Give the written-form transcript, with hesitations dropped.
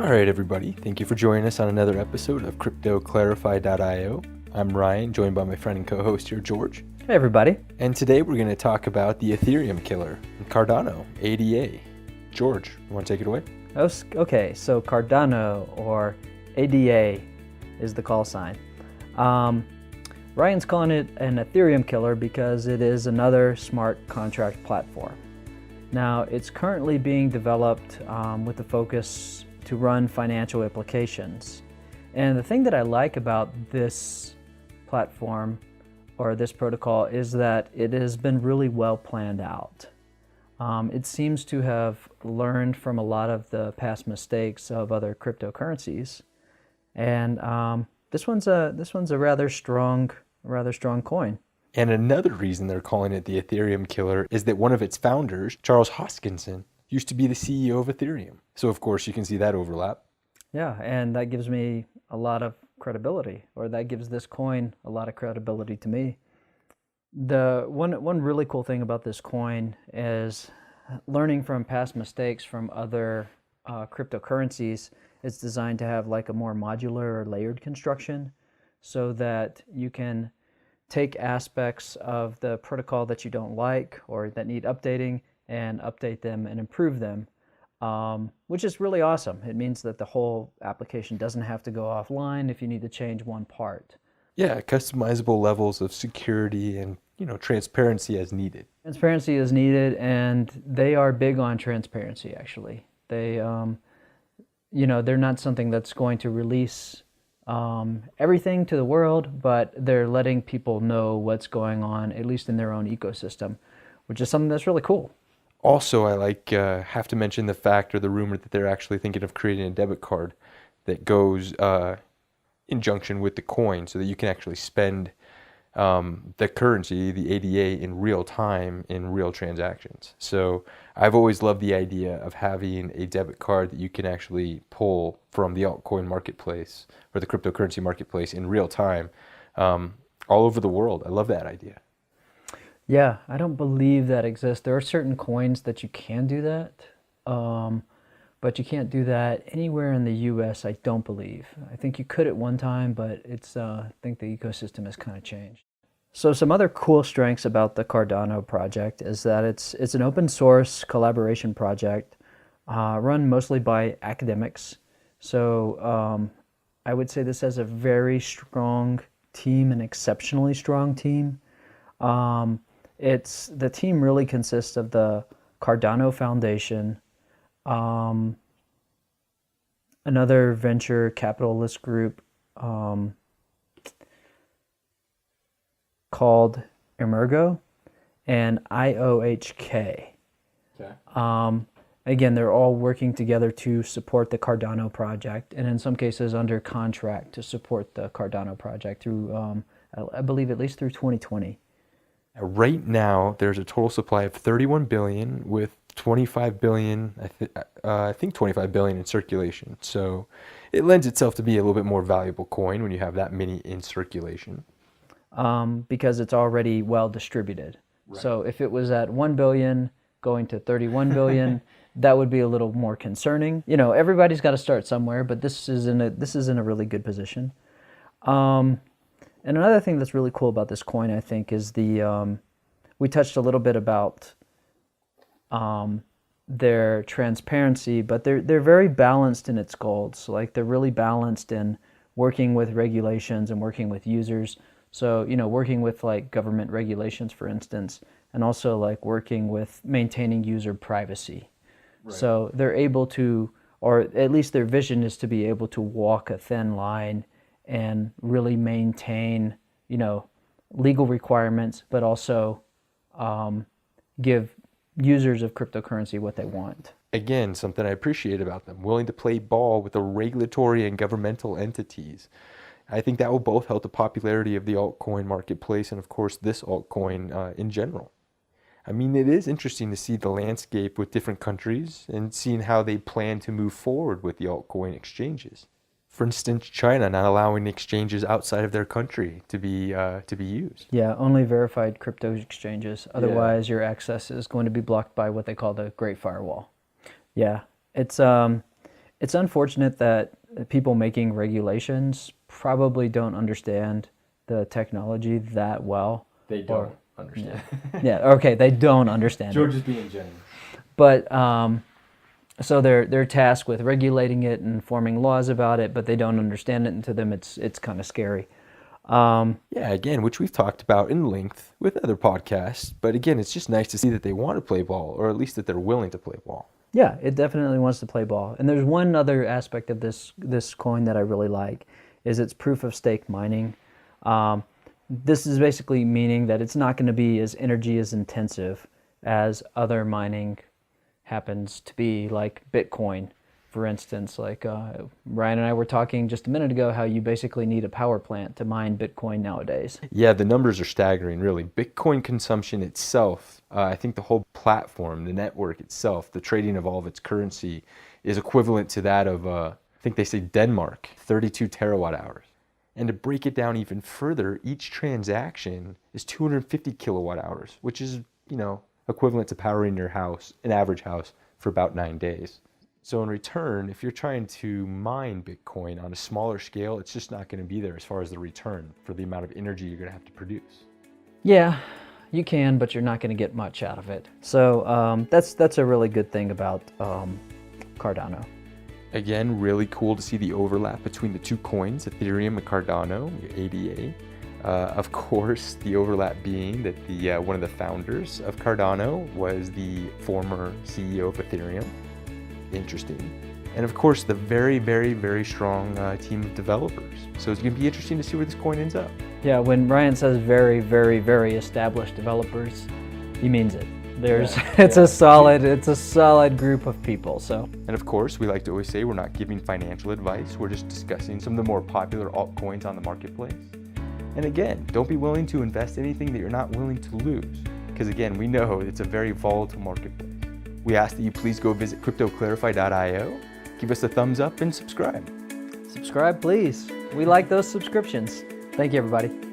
All right, everybody. Thank you for joining us on another episode of CryptoClarify.io. I'm Ryan, joined by my friend and co-host here, George. Hey, everybody. And today we're going to talk about the Ethereum killer, Cardano ADA. George, you want to take it away? Okay, so Cardano, or ADA, is the call sign. Ryan's calling it an Ethereum killer because it is another smart contract platform. Now, it's currently being developed with the focus to run financial applications. And the thing that I like about this platform or this protocol is that it has been really well planned out. It seems to have learned from a lot of the past mistakes of other cryptocurrencies, and this one's a rather strong coin. And another reason they're calling it the Ethereum killer is that one of its founders, Charles Hoskinson, used to be the CEO of Ethereum. So of course you can see that overlap. Yeah, and that gives me a lot of credibility, or that gives this coin a lot of credibility to me. The one really cool thing about this coin is learning from past mistakes from other cryptocurrencies. It's designed to have like a more modular or layered construction so that you can take aspects of the protocol that you don't like or that need updating and update them and improve them, which is really awesome. It means that the whole application doesn't have to go offline if you need to change one part. Yeah, customizable levels of security and, transparency as needed. Transparency is needed, and they are big on transparency, actually. They, they're not something that's going to release everything to the world, but they're letting people know what's going on, at least in their own ecosystem, which is something that's really cool. Also, I have to mention the fact or the rumor that they're actually thinking of creating a debit card that goes in junction with the coin so that you can actually spend the currency, the ADA, in real time in real transactions. So I've always loved the idea of having a debit card that you can actually pull from the altcoin marketplace or the cryptocurrency marketplace in real time all over the world. I love that idea. Yeah, I don't believe that exists. There are certain coins that you can do that, but you can't do that anywhere in the US, I don't believe. I think you could at one time, but I think the ecosystem has kind of changed. So some other cool strengths about the Cardano project is that it's an open source collaboration project run mostly by academics. So I would say this has a very strong team, an exceptionally strong team. The team really consists of the Cardano Foundation, another venture capitalist group called Emergo, and IOHK. Okay. Again, they're all working together to support the Cardano project, and in some cases under contract to support the Cardano project through, I believe, at least through 2020. Right now, there's a total supply of 31 billion with 25 billion, I think 25 billion in circulation. So it lends itself to be a little bit more valuable coin when you have that many in circulation. Because it's already well distributed. Right. So if it was at 1 billion going to 31 billion, that would be a little more concerning. Everybody's got to start somewhere, but this is in a really good position. And another thing that's really cool about this coin, I think, is we touched a little bit about their transparency, but they're very balanced in its goals. Like, they're really balanced in working with regulations and working with users. So, working with like government regulations, for instance, and also like working with maintaining user privacy. Right. So they're able to, or at least their vision is to be able to walk a thin line and really maintain, legal requirements, but also give users of cryptocurrency what they want. Again, something I appreciate about them, willing to play ball with the regulatory and governmental entities. I think that will both help the popularity of the altcoin marketplace and, of course, this altcoin in general. I mean, it is interesting to see the landscape with different countries and seeing how they plan to move forward with the altcoin exchanges. For instance, China not allowing exchanges outside of their country to be used. Yeah, only verified crypto exchanges. Otherwise, your access is going to be blocked by what they call the Great Firewall. Yeah, it's It's unfortunate that people making regulations probably don't understand the technology that well. They don't understand. Yeah, okay, they don't understand George it. is being generous. But so they're tasked with regulating it and forming laws about it, but they don't understand it, and to them it's kind of scary. Yeah, again, which we've talked about in length with other podcasts. But again, it's just nice to see that they want to play ball, or at least that they're willing to play ball. Yeah, it definitely wants to play ball. And there's one other aspect of this coin that I really like, is its proof of stake mining. This is basically meaning that it's not going to be as energy as intensive as other mining happens to be, like Bitcoin, for instance. Like Ryan and I were talking just a minute ago how you basically need a power plant to mine Bitcoin nowadays. Yeah, the numbers are staggering, really. Bitcoin consumption itself, I think the whole platform, the network itself, the trading of all of its currency is equivalent to that of, I think they say Denmark, 32 terawatt hours. And to break it down even further, each transaction is 250 kilowatt hours, which is, equivalent to powering your house, an average house, for about 9 days. So in return, if you're trying to mine Bitcoin on a smaller scale, it's just not going to be there as far as the return for the amount of energy you're going to have to produce. Yeah, you can, but you're not going to get much out of it. So that's a really good thing about Cardano. Again, really cool to see the overlap between the two coins, Ethereum and Cardano, ADA. Of course, the overlap being that one of the founders of Cardano was the former CEO of Ethereum. Interesting. And of course, the very, very, very strong team of developers. So it's going to be interesting to see where this coin ends up. Yeah, when Ryan says very, very, very established developers, he means it. It's a solid group of people. So, and of course, we like to always say we're not giving financial advice. We're just discussing some of the more popular altcoins on the marketplace. And again, don't be willing to invest anything that you're not willing to lose, because again, we know it's a very volatile marketplace. We ask that you please go visit cryptoclarify.io, give us a thumbs up, and subscribe. Subscribe, please. We like those subscriptions. Thank you, everybody.